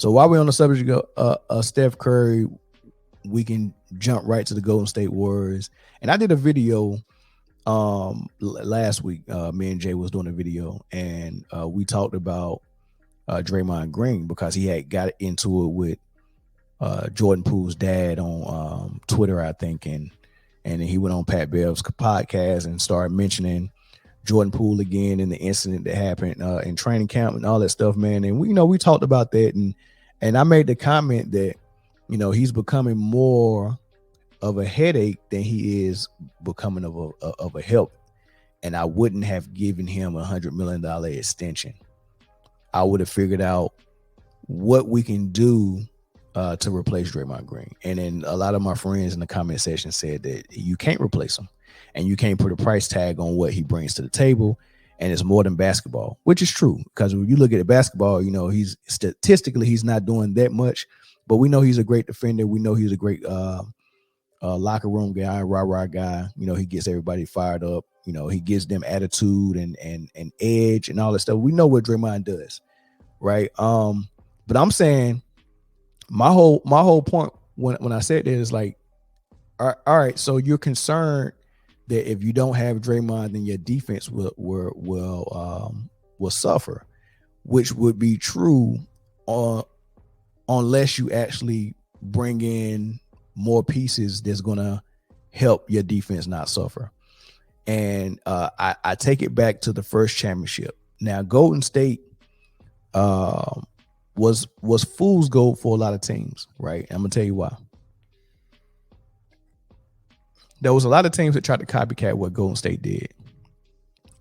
So while we're on the subject of Steph Curry, we can jump right to the Golden State Warriors. And I did a video last week. Me and Jay was doing a video, and we talked about Draymond Green because he had got into it with Jordan Poole's dad on Twitter, I think, and then he went on Pat Bev's podcast and started mentioning Jordan Poole again and the incident that happened in training camp and all that stuff, man. And we talked about that, and I made the comment that he's becoming more of a headache than he is becoming of a help. And I wouldn't have given him $100 million extension. I would have figured out what we can do to replace Draymond Green. And then a lot of my friends in the comment section said that you can't replace him and you can't put a price tag on what he brings to the table. And it's more than basketball, which is true. Because when you look at basketball, he's statistically, he's not doing that much, but we know he's a great defender. We know he's a great locker room guy, rah-rah guy. He gets everybody fired up. He gives them attitude and edge and all that stuff. We know what Draymond does, right? But I'm saying my whole point when I said that is like, all right, so you're concerned that if you don't have Draymond, then your defense will suffer, which would be true unless you actually bring in more pieces that's gonna help your defense not suffer. And I take it back to the first championship. Now, Golden State was fool's gold for a lot of teams, right? I'm gonna tell you why. There was a lot of teams that tried to copycat what Golden State did,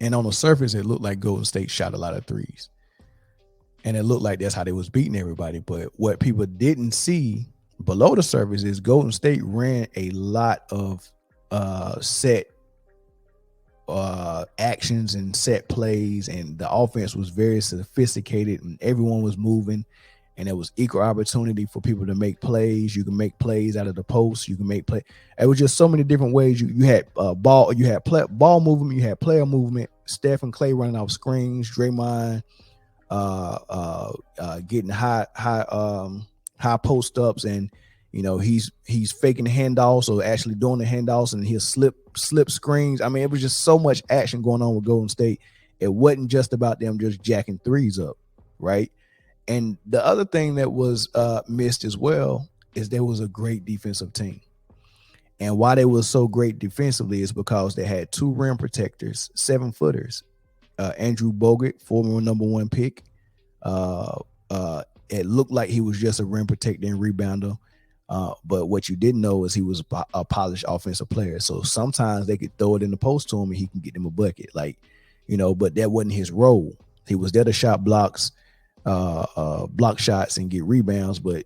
and on the surface, it looked like Golden State shot a lot of threes, and it looked like that's how they was beating everybody. But what people didn't see below the surface is Golden State ran a lot of set actions and set plays, and the offense was very sophisticated and everyone was moving, and there was equal opportunity for people to make plays. You can make plays out of the post. You can make play. It was just so many different ways. You had ball movement. You had player movement. Steph and Clay running off screens. Draymond getting high post ups, and he's faking the handoffs or actually doing the handoffs, and he'll slip screens. I mean, it was just so much action going on with Golden State. It wasn't just about them just jacking threes up, right? And the other thing that was missed as well is there was a great defensive team. And why they was so great defensively is because they had two rim protectors, 7-footers. Andrew Bogut, former number 1 pick. It looked like he was just a rim protector and rebounder. But what you didn't know is he was a polished offensive player. So sometimes they could throw it in the post to him and he can get them a bucket. But that wasn't his role. He was there to shot blocks, block shots and get rebounds. But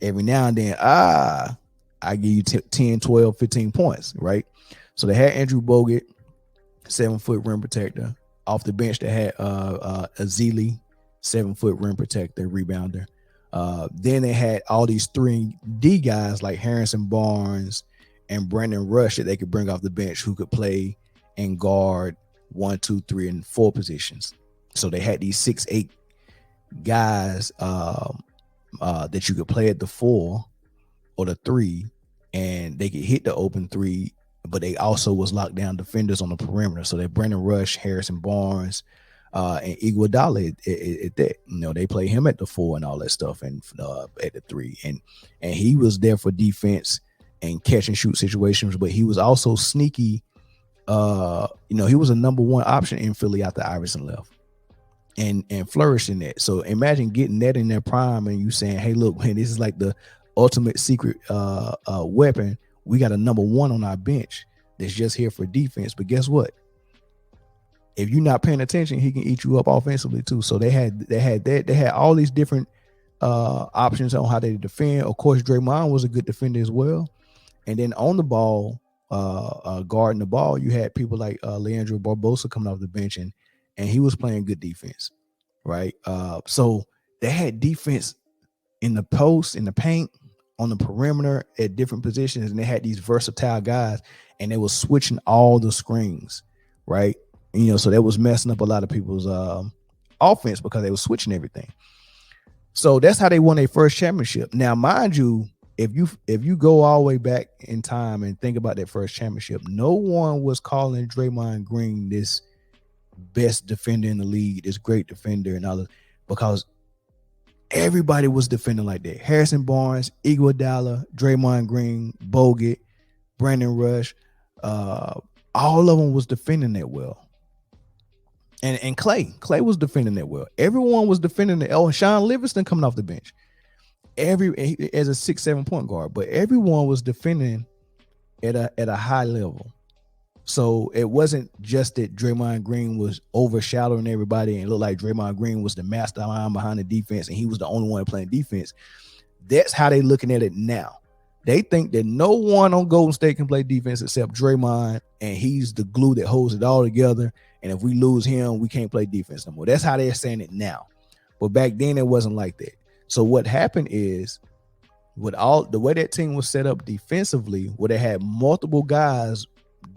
every now and then, I give you 10, 12, 15 points, right? So they had Andrew Bogut, 7-foot rim protector. Off the bench, they had Azili, 7-foot rim protector, rebounder. Then they had all these 3D guys like Harrison Barnes and Brandon Rush that they could bring off the bench who could play and guard 1, 2, 3, and 4 positions. So they had these 6'8" guys that you could play at the 4 or the 3, and they could hit the open 3, but they also was locked down defenders on the perimeter. So that Brandon Rush, Harrison Barnes, and Iguodala at that, they play him at the 4 and all that stuff, and at the 3, and he was there for defense and catch and shoot situations, but he was also sneaky. He was a number 1 option in Philly after Iverson left, and flourished in that. So imagine getting that in their prime, and you saying, "Hey, look, man, this is like the ultimate secret weapon. We got a number 1 on our bench that's just here for defense, but guess what? If you're not paying attention, he can eat you up offensively too." So they had all these different options on how they defend. Of course, Draymond was a good defender as well. And then on the ball, guarding the ball, you had people like Leandro Barbosa coming off the bench, and he was playing good defense, right? So they had defense in the post, in the paint, on the perimeter at different positions, and they had these versatile guys, and they were switching all the screens, right? So that was messing up a lot of people's offense because they were switching everything. So that's how they won their first championship. Now, mind you, if you go all the way back in time and think about that first championship, no one was calling Draymond Green this best defender in the league, this great defender and all, because everybody was defending like that. Harrison Barnes, Iguodala, Draymond Green, Bogut, Brandon Rush, all of them was defending that well. And Clay was defending that well. Everyone was defending it. Oh, Sean Livingston coming off the bench. As a 6-7 point guard, but everyone was defending at a high level. So it wasn't just that Draymond Green was overshadowing everybody and it looked like Draymond Green was the mastermind behind the defense and he was the only one playing defense. That's how they looking at it now. They think that no one on Golden State can play defense except Draymond, and he's the glue that holds it all together. And if we lose him, we can't play defense no more. That's how they're saying it now. But back then it wasn't like that. So what happened is, with all the way that team was set up defensively, where they had multiple guys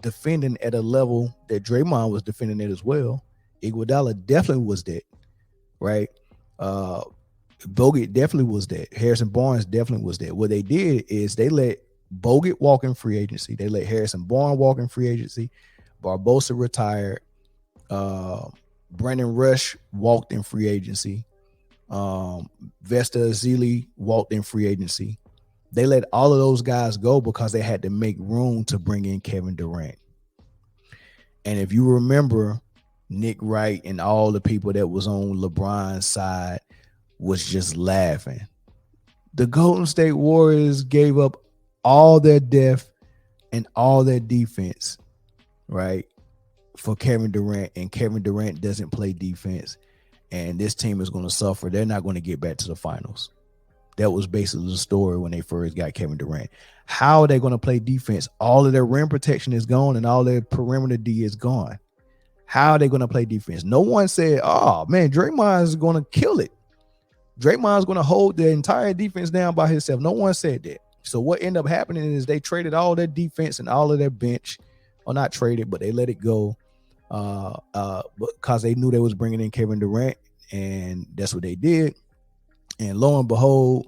defending at a level that Draymond was defending it as well. Iguodala definitely was that, right? Bogut definitely was that. Harrison Barnes definitely was that. What they did is they let Bogut walk in free agency. They let Harrison Barnes walk in free agency. Barbosa retired. Brandon Rush walked in free agency. Vesta Ezeli walked in free agency. They let all of those guys go because they had to make room to bring in Kevin Durant. And if you remember, Nick Wright and all the people that was on LeBron's side was just laughing. The Golden State Warriors gave up all their depth and all their defense, right, for Kevin Durant, and Kevin Durant doesn't play defense, and this team is going to suffer. They're not going to get back to the finals. That was basically the story when they first got Kevin Durant. How are they going to play defense? All of their rim protection is gone and all their perimeter D is gone. How are they going to play defense? No one said, oh, man, Draymond is going to kill it. Draymond is going to hold the entire defense down by himself. No one said that. So what ended up happening is they traded all their defense and all of their bench. Or not traded, but they let it go because they knew they was bringing in Kevin Durant, and that's what they did. And lo and behold,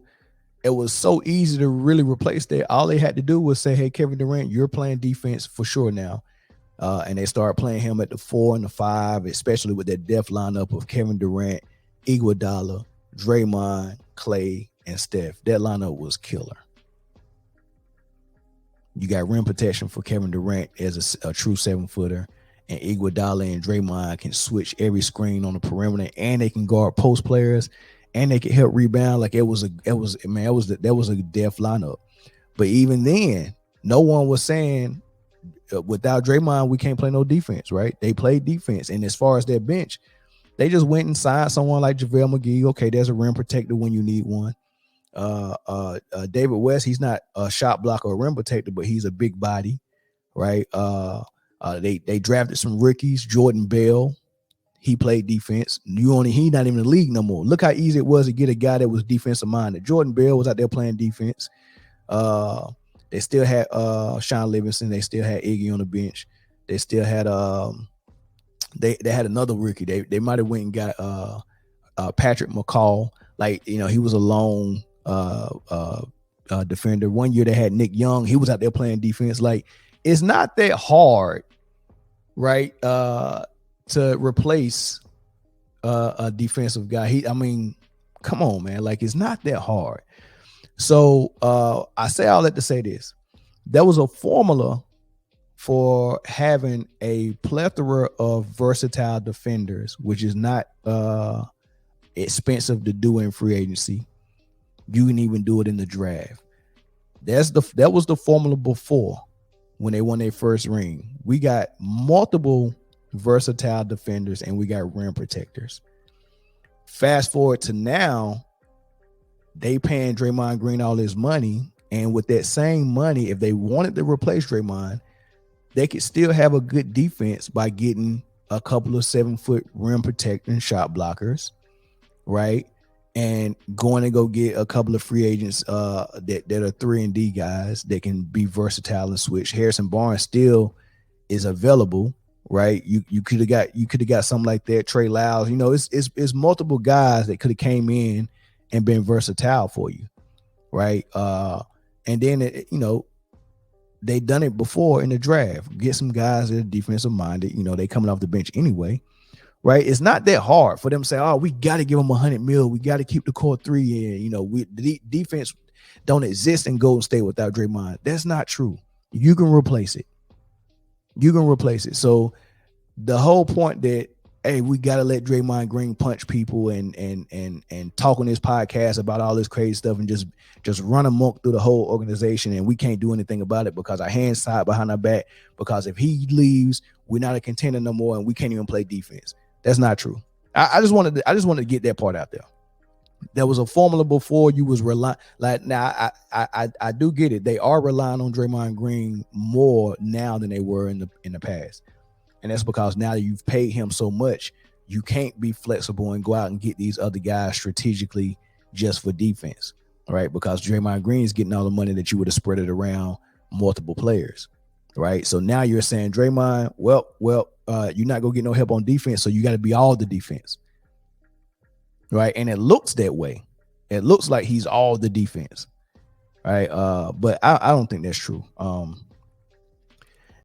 it was so easy to really replace that. All they had to do was say, hey, Kevin Durant, you're playing defense for sure now. And they started playing him at the 4 and the 5, especially with that depth lineup of Kevin Durant, Iguodala, Draymond, Clay, and Steph. That lineup was killer. You got rim protection for Kevin Durant as a true 7-footer, and Iguodala and Draymond can switch every screen on the perimeter, and they can guard post players, and they can help rebound. Like that was a depth lineup. But even then, no one was saying without Draymond we can't play no defense, right? They played defense, and as far as their bench, they just went and signed someone like JaVale McGee. Okay, there's a rim protector when you need one. David West, he's not a shot blocker or rim protector, but he's a big body, right? They drafted some rookies. Jordan Bell, he played defense. He not even in the league no more. Look how easy it was to get a guy that was defensive minded. Jordan Bell was out there playing defense. They still had Sean Livingston. They still had Iggy on the bench. They still had they had another rookie. They might have went and got Patrick McCall. Like, you know, he was a lone defender. One year they had Nick Young. He was out there playing defense. Like, it's not that hard, right, to replace a defensive guy. Come on, man. Like, it's not that hard. So I say all that to say this. There was a formula for having a plethora of versatile defenders, which is not expensive to do in free agency. You can even do it in the draft. That was the formula before when they won their first ring. We got multiple versatile defenders and we got rim protectors. Fast forward to now, they paying Draymond Green all his money, and with that same money, if they wanted to replace Draymond, they could still have a good defense by getting a couple of 7-foot rim protecting shot blockers, right? And going to go get a couple of free agents that are 3-and-D guys that can be versatile and switch. Harrison Barnes still is available, right? You could have got something like that. Trey Lyles, you know, it's multiple guys that could have came in and been versatile for you, right? And then they done it before in the draft. Get some guys that are defensive minded. They coming off the bench anyway, right? It's not that hard for them to say, "Oh, we got to give them $100 million. We got to keep the core three in." The defense don't exist in Golden State without Draymond. That's not true. You can replace it. So the whole point that, hey, we got to let Draymond Green punch people and talk on this podcast about all this crazy stuff and just run amok through the whole organization, and we can't do anything about it because our hands tied behind our back, because if he leaves, we're not a contender no more and we can't even play defense. That's not true. I just wanted to get that part out there. There was a formula before. You was relying, like, now I do get it. They are relying on Draymond Green more now than they were in the past. And that's because now that you've paid him so much, you can't be flexible and go out and get these other guys strategically just for defense, right? Because Draymond Green is getting all the money that you would have spread it around multiple players, right? So now you're saying, Draymond, well, you're not going to get no help on defense, so you got to be all the defense, right? And it looks that way. It looks like he's all the defense, right? But I don't think that's true.